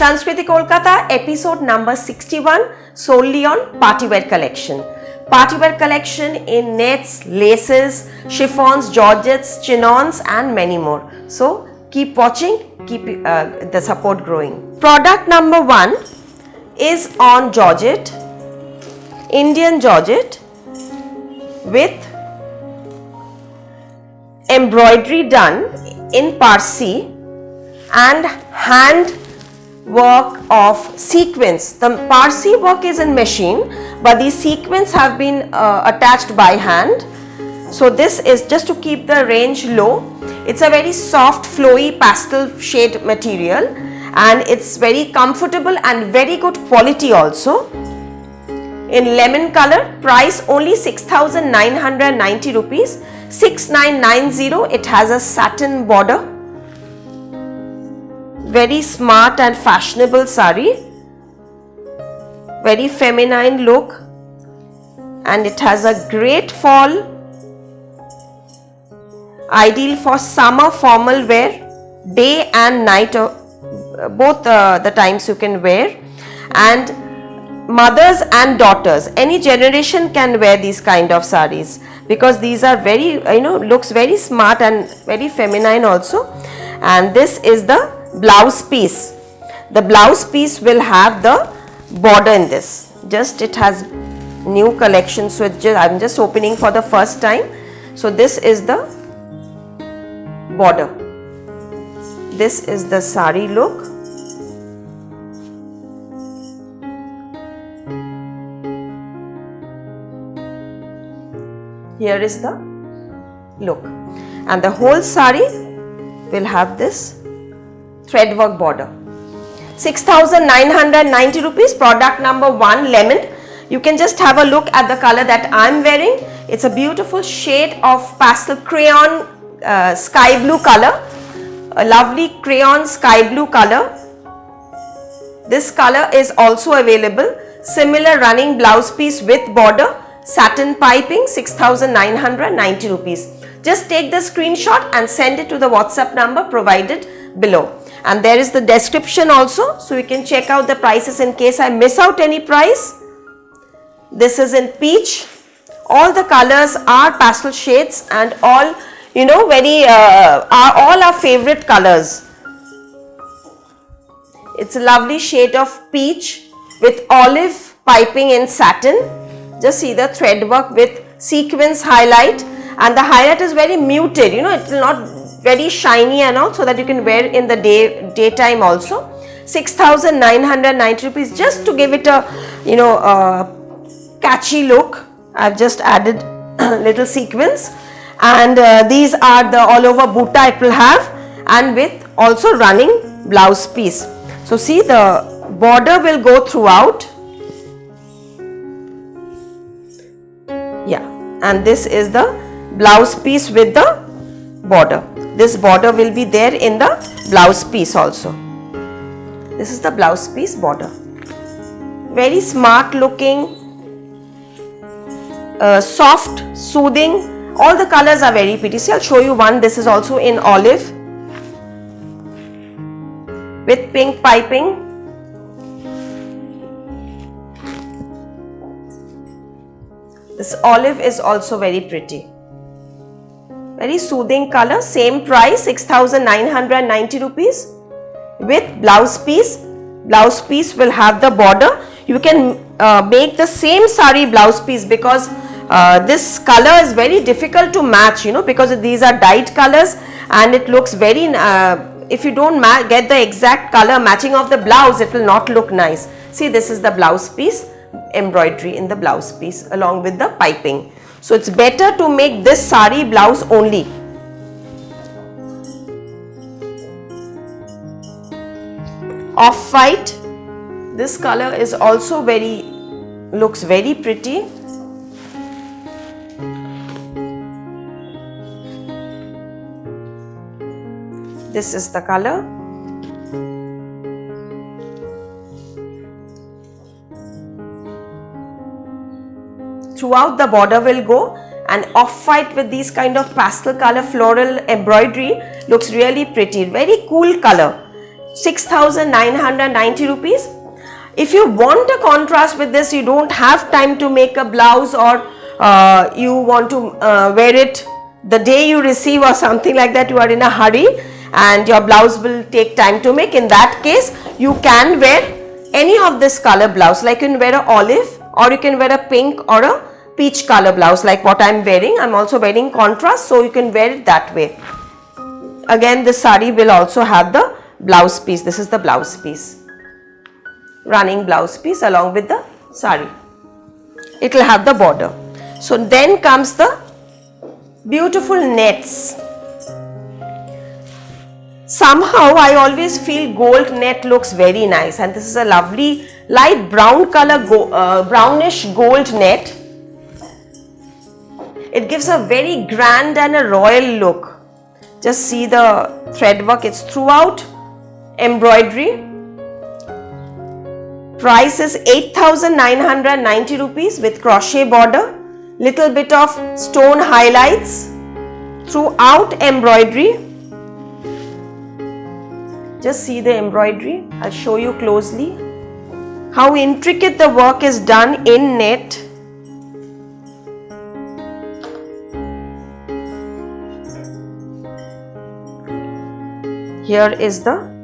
Sanskriti Kolkata, episode number 61, solely on partywear collection. Partywear collection in nets, laces, chiffons, georgettes, chignons and many more. So keep watching, keep the support growing. Product number 1 is on georgette, Indian georgette with embroidery done in Parsi and hand work of sequins. The Parsi work is in machine, but these sequins have been attached by hand. So this is just to keep the range low. It's a very soft, flowy pastel shade material and it's very comfortable and very good quality also. In lemon color, price only 6,990 rupees, 6,990. It has a satin border. Very smart and fashionable sari. Very feminine look. And it has a great fall. Ideal for summer formal wear, day and night, both the times you can wear. And mothers and daughters, any generation can wear these kind of saris because these are very, looks very smart and very feminine also. And this is the blouse piece. The blouse piece will have the border in this. Just it has new collection, so I'm just opening for the first time. So this is the border. This is the sari look. Here is the look, and the whole sari will have this thread work border. 6,990 rupees. Product number 1, lemon. You can just have a look at the color that I am wearing. It's a beautiful shade of pastel crayon sky blue color, a lovely crayon sky blue color. This color is also available. Similar running blouse piece with border. Satin piping, 6,990 rupees. Just take the screenshot and send it to the WhatsApp number provided below. And there is the description also, so you can check out the prices in case I miss out any price. This is in peach. All the colors are pastel shades and all, are all our favorite colors. It's a lovely shade of peach with olive piping in satin. Just see the thread work with sequins highlight, and the highlight is very muted, it will not very shiny and all, so that you can wear in the daytime also. 6,990 rupees, just to give it a catchy look. I've just added little sequins, and these are the all over butta it will have, and with also running blouse piece. So see, the border will go throughout. Yeah, and this is the blouse piece with the border. This border will be there in the blouse piece also. This is the blouse piece border. Very smart looking, soft, soothing. All the colors are very pretty. See, I'll show you one. This is also in olive with pink piping. This olive is also very pretty. Very soothing color. Same price, 6,990 rupees with blouse piece. Blouse piece will have the border. You can make the same sari blouse piece because this color is very difficult to match, because these are dyed colors and it looks very, if you don't get the exact color matching of the blouse, it will not look nice. See, this is the blouse piece. Embroidery in the blouse piece along with the piping. So it's better to make this sari blouse only. Off-white. This color is also looks very pretty. This is the color. Throughout the border will go, and off-white with these kind of pastel color floral embroidery looks really pretty. Very cool color. 6,990 rupees. If you want a contrast with this, you don't have time to make a blouse, or you want to wear it the day you receive or something like that, you are in a hurry and your blouse will take time to make. In that case, you can wear any of this color blouse, like you can wear a olive, or you can wear a pink or a peach color blouse like what I am wearing. I am also wearing contrast, so you can wear it that way. Again, this sari will also have the blouse piece. This is the blouse piece, running blouse piece along with the sari. It will have the border. So then comes the beautiful nets. Somehow I always feel gold net looks very nice, and this is a lovely light brown color, brownish gold net. It gives a very grand and a royal look. Just see the thread work, it's throughout embroidery. Price is 8,990 rupees with crochet border, little bit of stone highlights throughout embroidery. Just see the embroidery. I'll show you closely how intricate the work is done in net. Here is the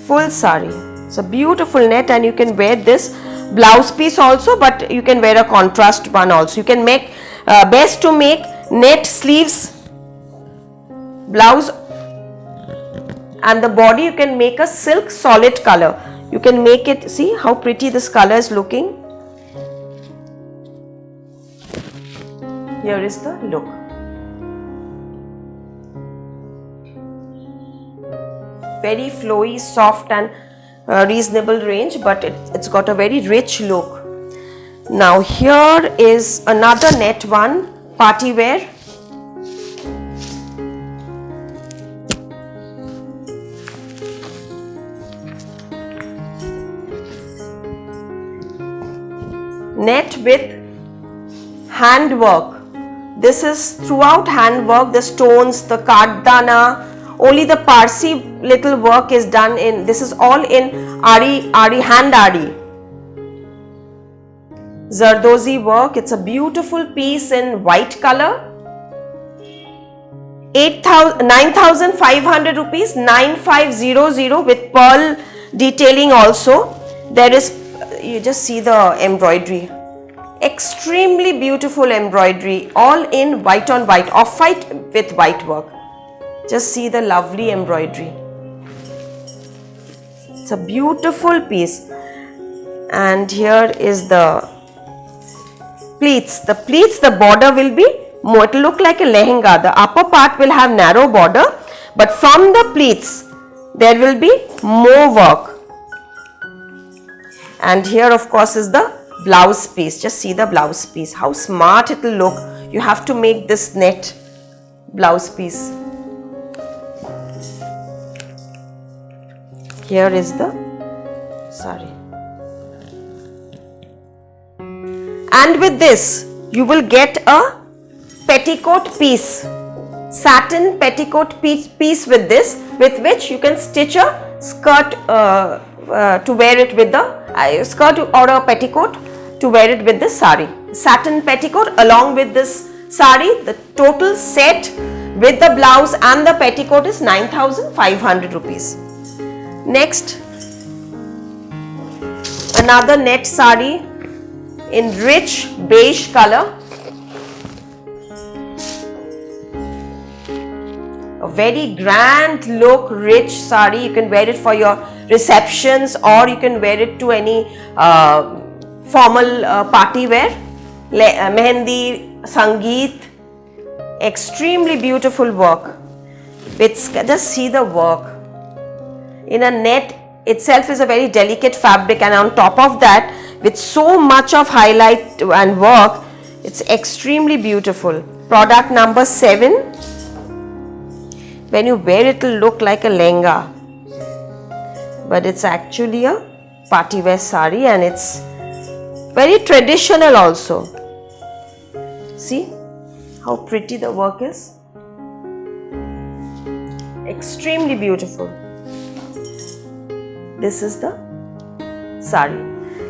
full sari. It's a beautiful net, and you can wear this blouse piece also, but you can wear a contrast one also. You can make best to make net sleeves blouse, and the body you can make a silk solid color. You can make it, see how pretty this color is looking. Here is the look. Very flowy, soft and reasonable range, but it's got a very rich look. Now here is another net one, party wear. Net with handwork. This is throughout handwork, the stones, the kardana, only the Parsi little work is done in, this is all in hand ari. Zardozi work, it's a beautiful piece in white color. 9,500 rupees, 9,500 with pearl detailing also. There is, you just see the embroidery. Extremely beautiful embroidery, all in white on white, off-white with white work. Just see the lovely embroidery. It's a beautiful piece. And here is the pleats. The pleats, the border will be more, it will look like a lehenga. The upper part will have narrow border, but from the pleats there will be more work. And here of course is the blouse piece. Just see the blouse piece, how smart it will look. You have to make this net blouse piece. Here is the sari. And with this you will get a petticoat piece, satin petticoat piece with this, with which you can stitch a skirt to wear it with the skirt or a petticoat to wear it with the sari. Satin petticoat along with this sari, the total set with the blouse and the petticoat is 9,500 rupees. Next, another net sari in rich beige color. A very grand look, rich sari. You can wear it for your receptions, or you can wear it to any formal party wear. Mehendi, sangeet. Extremely beautiful work. Just see the work. In a net itself is a very delicate fabric, and on top of that, with so much of highlight and work, it's extremely beautiful. Product number 7. When you wear it, it will look like a lehenga, but it's actually a party wear sari, and it's very traditional also. See how pretty the work is. Extremely beautiful. This is the sari,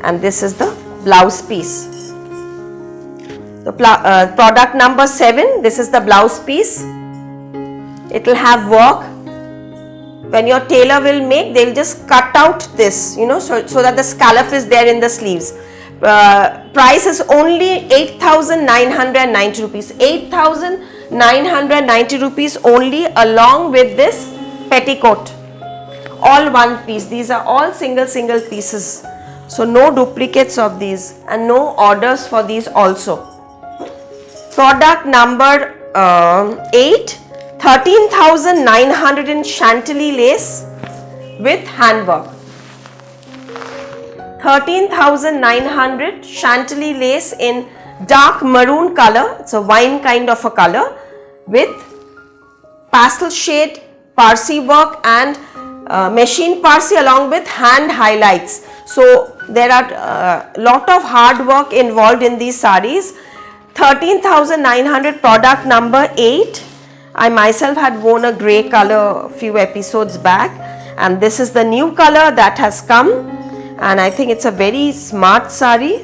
and this is the blouse piece. The product number 7, this is the blouse piece. It will have work. When your tailor will make, they will just cut out this, so that the scallop is there in the sleeves. Price is only 8,990 rupees. 8,990 rupees only, along with this petticoat. All one piece. These are all single pieces. So no duplicates of these, and no orders for these also. Product number 8, 13,900 in Chantilly lace with handwork. 13,900 Chantilly lace in dark maroon color. It's a wine kind of a color with pastel shade Parsi work and machine Parsi along with hand highlights. So there are lot of hard work involved in these sarees. 13,900, product number 8. I myself had worn a grey color a few episodes back, and this is the new color that has come, and I think it's a very smart saree.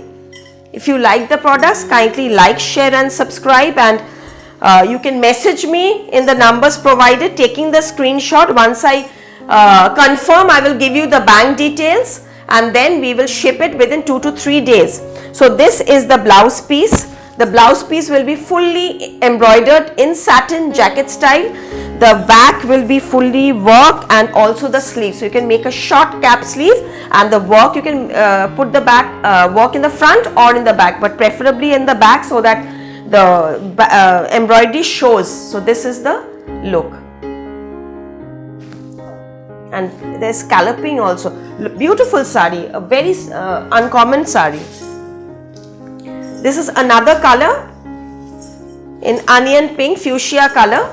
If you like the products, kindly like, share and subscribe, and you can message me in the numbers provided taking the screenshot. Once I confirm, I will give you the bank details, and then we will ship it within 2 to 3 days. So this is the blouse piece. The blouse piece will be fully embroidered in satin jacket style. The back will be fully worked, and also the sleeve. So you can make a short cap sleeve, and the work you can put the back work in the front or in the back, but preferably in the back so that the embroidery shows. So this is the look. And there's scalloping also. Beautiful saree, a very uncommon saree. This is another color in onion pink, fuchsia color.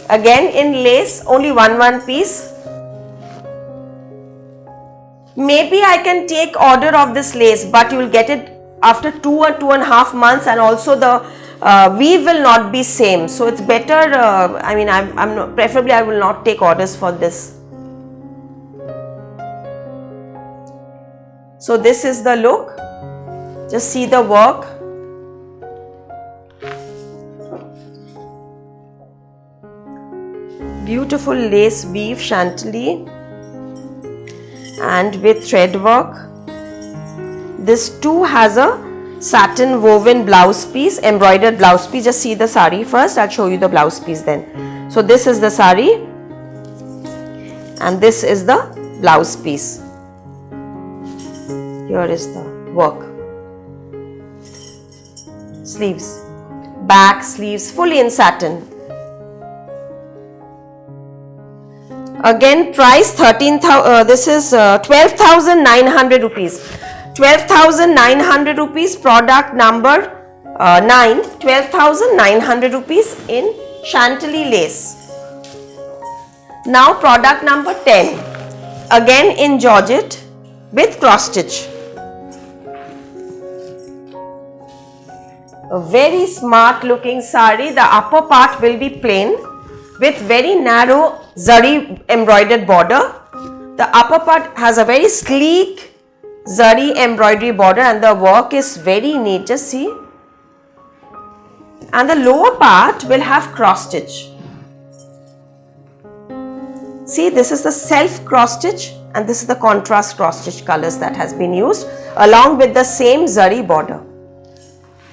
Again in lace, only one piece. Maybe I can take order of this lace, but you will get it after 2 or 2.5 months, and also the weave will not be same. So it's better. I'm not, preferably I will not take orders for this. So this is the look. Just see the work. Beautiful lace weave Chantilly and with thread work. This too has a satin woven blouse piece, embroidered blouse piece. Just see the saree first. I'll show you the blouse piece then. So this is the saree, and this is the blouse piece. Here is the work. Sleeves, back sleeves fully in satin. Again price 12,900 rupees. 12,900 rupees, product number 9. 12,900 rupees in Chantilly lace. Now product number 10. Again in Georgette with cross stitch. A very smart looking saree. The upper part will be plain with very narrow zari embroidered border. The upper part has a very sleek zari embroidery border, and the work is very neat. Just see. And the lower part will have cross stitch. See, this is the self cross stitch, and this is the contrast cross stitch colors that has been used along with the same zari border.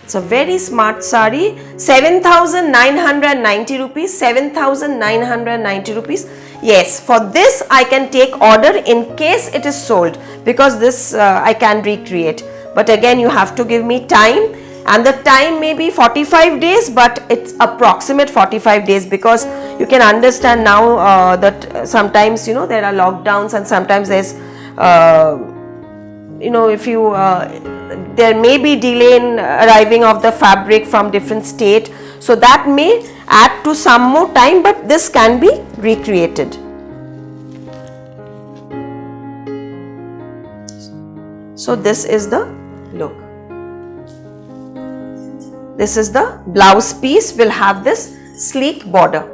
It's a very smart saree. 7,990 rupees. 7,990 rupees. Yes, for this I can take order in case it is sold, because this I can recreate. But again, you have to give me time, and the time may be 45 days, but it's approximate 45 days, because you can understand now that sometimes there are lockdowns, and sometimes there's if you there may be delay in arriving of the fabric from different state, so that may add to some more time, but this can be recreated. So this is the look. This is the blouse piece, will have this sleek border.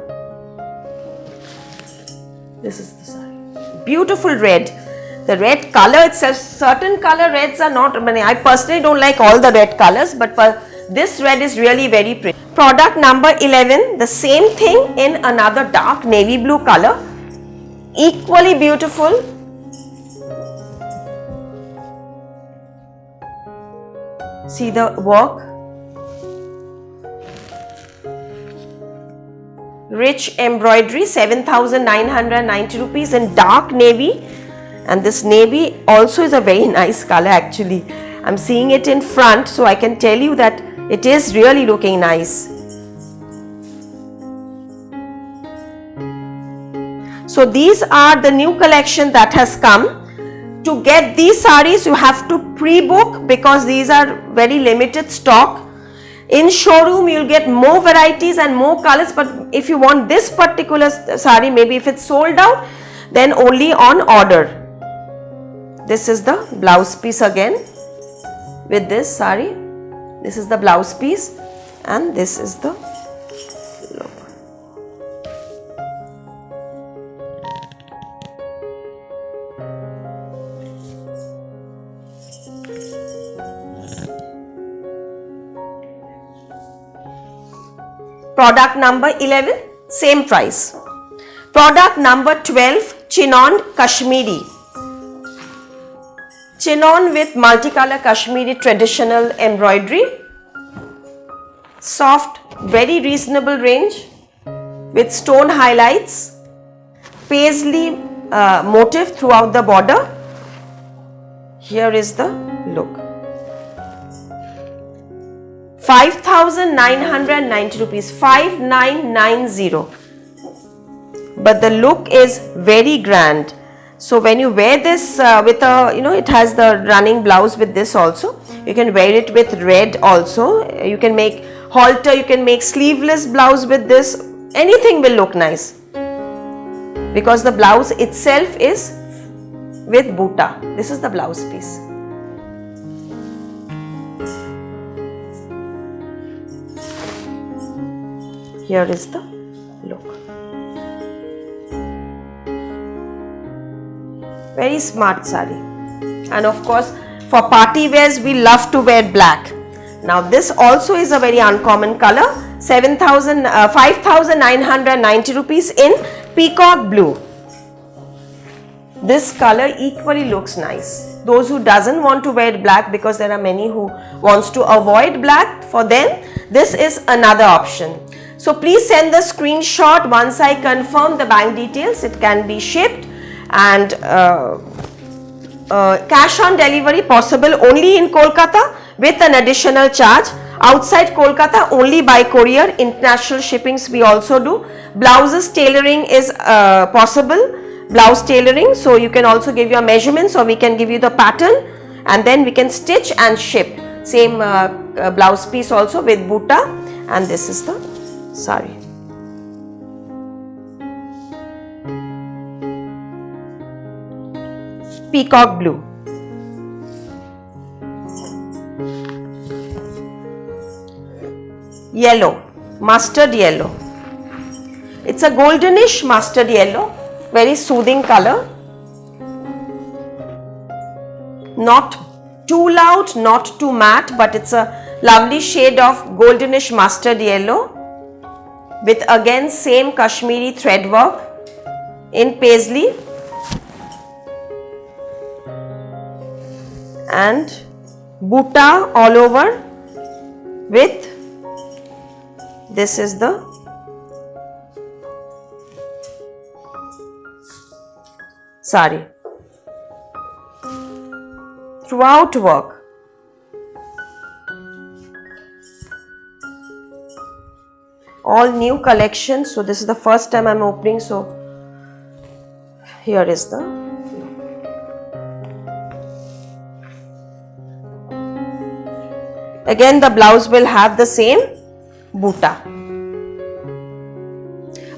This is the saree. Beautiful red. The red color itself, certain color reds are not, I personally don't like all the red colors, but this red is really very pretty. Product number 11, the same thing in another dark navy blue color, equally beautiful. See the work, rich embroidery, 7,990 rupees in dark navy, and this navy also is a very nice color actually. I'm seeing it in front, so I can tell you that it is really looking nice. So these are the new collection that has come. To get these sarees, you have to pre-book because these are very limited stock. In showroom, you'll get more varieties and more colors, but if you want this particular saree, maybe if it's sold out, then only on order. This is the blouse piece again with this saree. This is the blouse piece and this is the look. Product number 11, same price. Product number 12, Chinon Kashmiri. Chinon with multicolor Kashmiri traditional embroidery. Soft, very reasonable range with stone highlights. Paisley motif throughout the border. Here is the look. 5,990 rupees, 5,990. But the look is very grand. So when you wear this with a, it has the running blouse with this also. You can wear it with red also. You can make halter, you can make sleeveless blouse with this. Anything will look nice. Because the blouse itself is with buta. This is the blouse piece. Here is the look. Very smart saree. And of course, for party wears, we love to wear black. Now this also is a very uncommon color. 5,990 rupees in peacock blue. This color equally looks nice. Those who doesn't want to wear black, because there are many who wants to avoid black, for them this is another option. So please send the screenshot once I confirm the bank details. It can be shipped, and cash on delivery possible only in Kolkata with an additional charge. Outside Kolkata only by courier. International shippings we also do. Blouses tailoring is possible. Blouse tailoring, so you can also give your measurements, or we can give you the pattern and then we can stitch and ship. Same blouse piece also with buta, and this is the saree. Peacock blue. Yellow, mustard yellow. It's a goldenish mustard yellow, very soothing color. Not too loud, not too matte, but it's a lovely shade of goldenish mustard yellow with again same Kashmiri thread work in paisley and buta all over with, this is the saree. Throughout work. All new collection. So this is the first time I'm opening. So here is the. Again the blouse will have the same buta.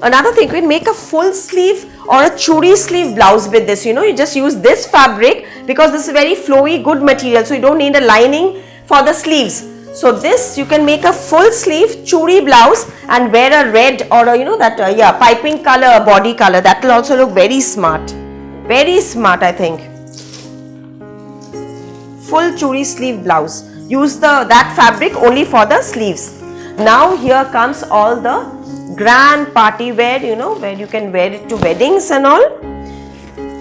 Another thing, we can make a full sleeve or a churi sleeve blouse with this. You just use this fabric because this is very flowy, good material. So you don't need a lining for the sleeves. So this you can make a full sleeve churi blouse and wear a red or a, piping color, body color. That will also look very smart. Very smart, I think. full churi sleeve blouse. Use that fabric only for the sleeves. Now here comes all the grand party wear, where you can wear it to weddings and all.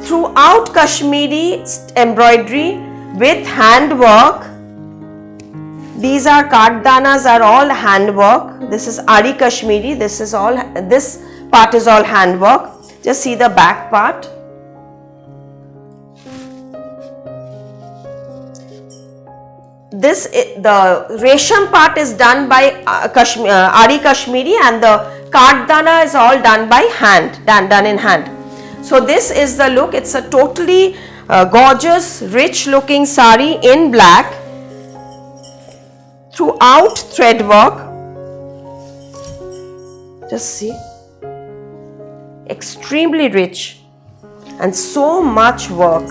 Throughout Kashmiri embroidery with handwork. These are karddanas are all handwork. This is Ari Kashmiri. This part is all handwork. Just see the back part. The resham part is done by Ari Kashmiri, and the karddana is all done by hand, done in hand. So this is the look. It's a totally gorgeous, rich looking sari in black. Throughout thread work. Just see. Extremely rich and so much work.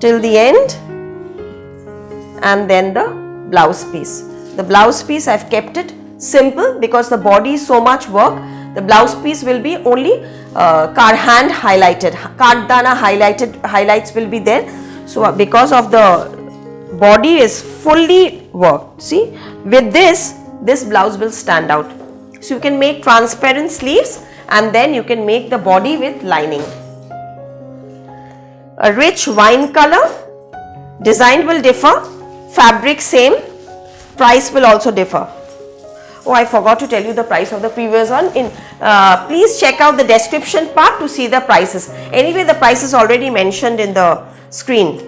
Till the end, and then the blouse piece. The blouse piece I've kept it simple because the body is so much work. The blouse piece will be only hand highlighted, karddana highlights will be there. So because of the body is fully worked, see, with this blouse will stand out. So you can make transparent sleeves, and then you can make the body with lining. A rich wine color, design will differ, fabric same, price will also differ. Oh, I forgot to tell you the price of the previous one. Please check out the description part to see the prices. Anyway, the price is already mentioned in the screen.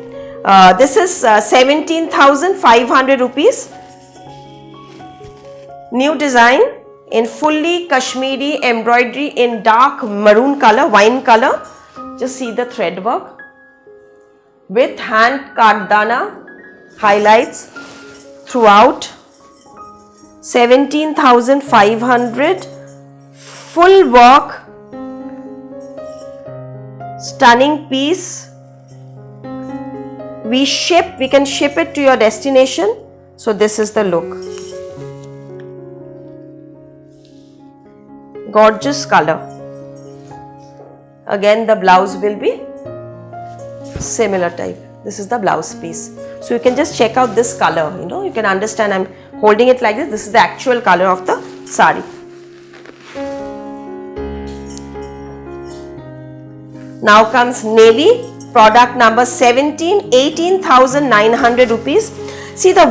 This is 17,500 rupees. New design in fully Kashmiri embroidery in dark maroon color, wine color. Just see the thread work with hand karddana highlights throughout. 17,500, full work, stunning piece. We can ship it to your destination. So this is the look. Gorgeous color. Again the blouse will be similar type. This is the blouse piece. So you can just check out this color, you can understand I'm holding it like this. This is the actual color of the sari. Now comes navy, product number 17, 18,900 rupees. See the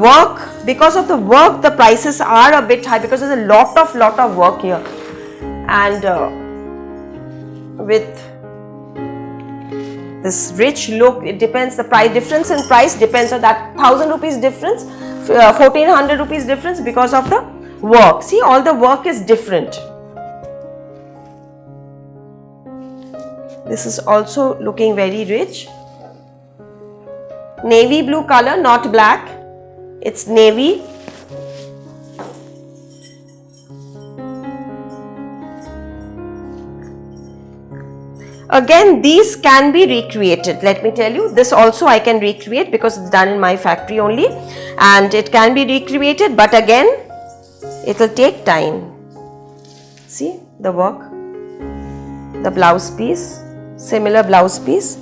work, because of the work the prices are a bit high because there's a lot of work here, and with this rich look, it depends, the price difference in price depends on that 1,000 rupees difference, 1,400 rupees difference because of the work. See, all the work is different. This is also looking very rich. Navy blue color, not black. It's navy. Again, these can be recreated. Let me tell you, this also I can recreate because it's done in my factory only, and it can be recreated, but again, it will take time. See the work, the blouse piece, similar blouse piece.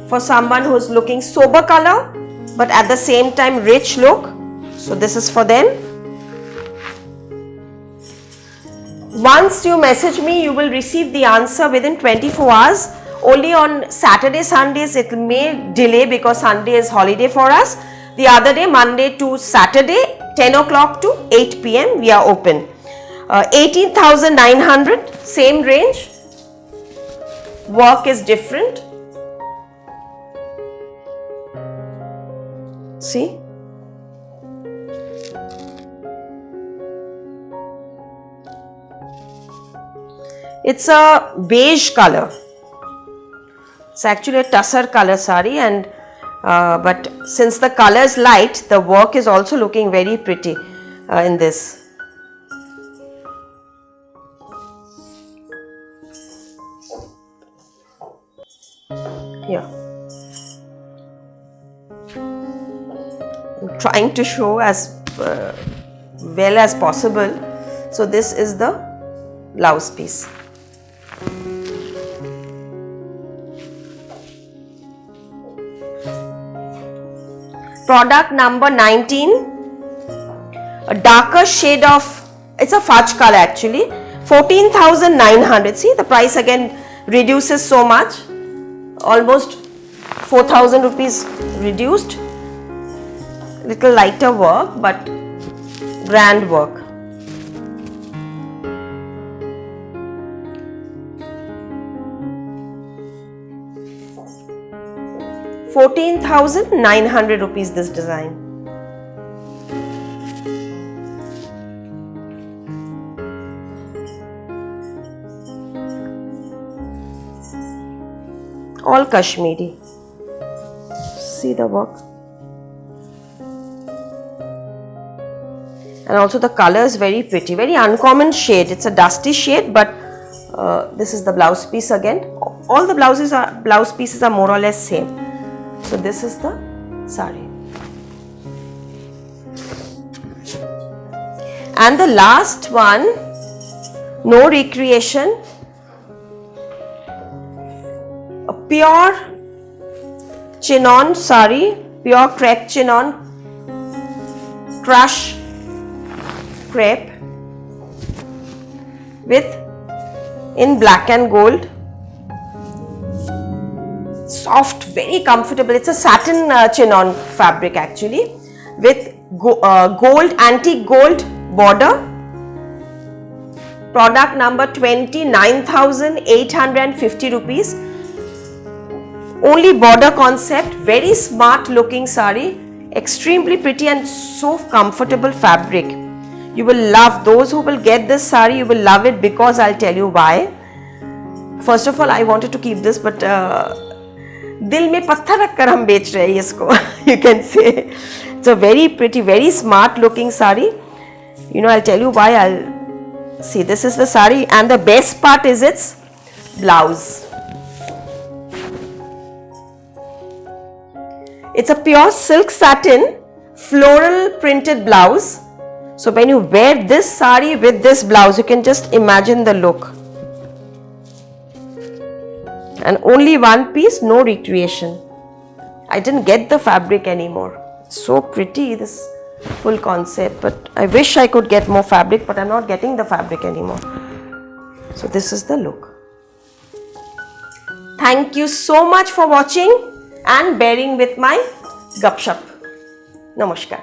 For someone who is looking sober color but at the same time rich look, so this is for them. Once you message me, you will receive the answer within 24 hours. Only on Saturday, Sundays it may delay because Sunday is holiday for us. The other day, Monday to Saturday, 10 o'clock to 8 p.m. we are open. 18,900, same range. Work is different. See, it's a beige color. It's actually a tussar color sari, and but since the color is light, the work is also looking very pretty in this. Here. I'm trying to show as well as possible. So this is the blouse piece. Product number 19, a darker shade of, it's a fudge color actually, 14,900. See, the price again reduces so much, almost 4,000 rupees reduced. Little lighter work but grand work. ₹14,900 this design. All Kashmiri. See the work. And also the color is very pretty, very uncommon shade. It's a dusty shade, but this is the blouse piece again. All the blouse pieces are more or less same. So this is the sari. And the last one, no recreation, a pure chinon sari, pure crepe chinon, crush crepe with in black and gold. Soft, very comfortable. It's a satin chinon fabric actually, with gold, antique gold border. Product number 29,850 rupees. Only border concept, very smart looking sari, extremely pretty and so comfortable fabric. You will love, those who will get this sari, you will love it, because I'll tell you why. First of all, I wanted to keep this, but दिल में पत्थर रखकर हम बेच रहे हैं इसको. You can say it's a very pretty, very smart looking sari. You know, I'll tell you why. I'll see, this is the sari, and the best part is its blouse. It's a pure silk satin floral printed blouse. So when you wear this sari with this blouse, you can just imagine the look. And only one piece, no recreation. I didn't get the fabric anymore. It's so pretty, this full concept, but I wish I could get more fabric, but I'm not getting the fabric anymore. So this is the look. Thank you so much for watching and bearing with my gupshup. Namaskar.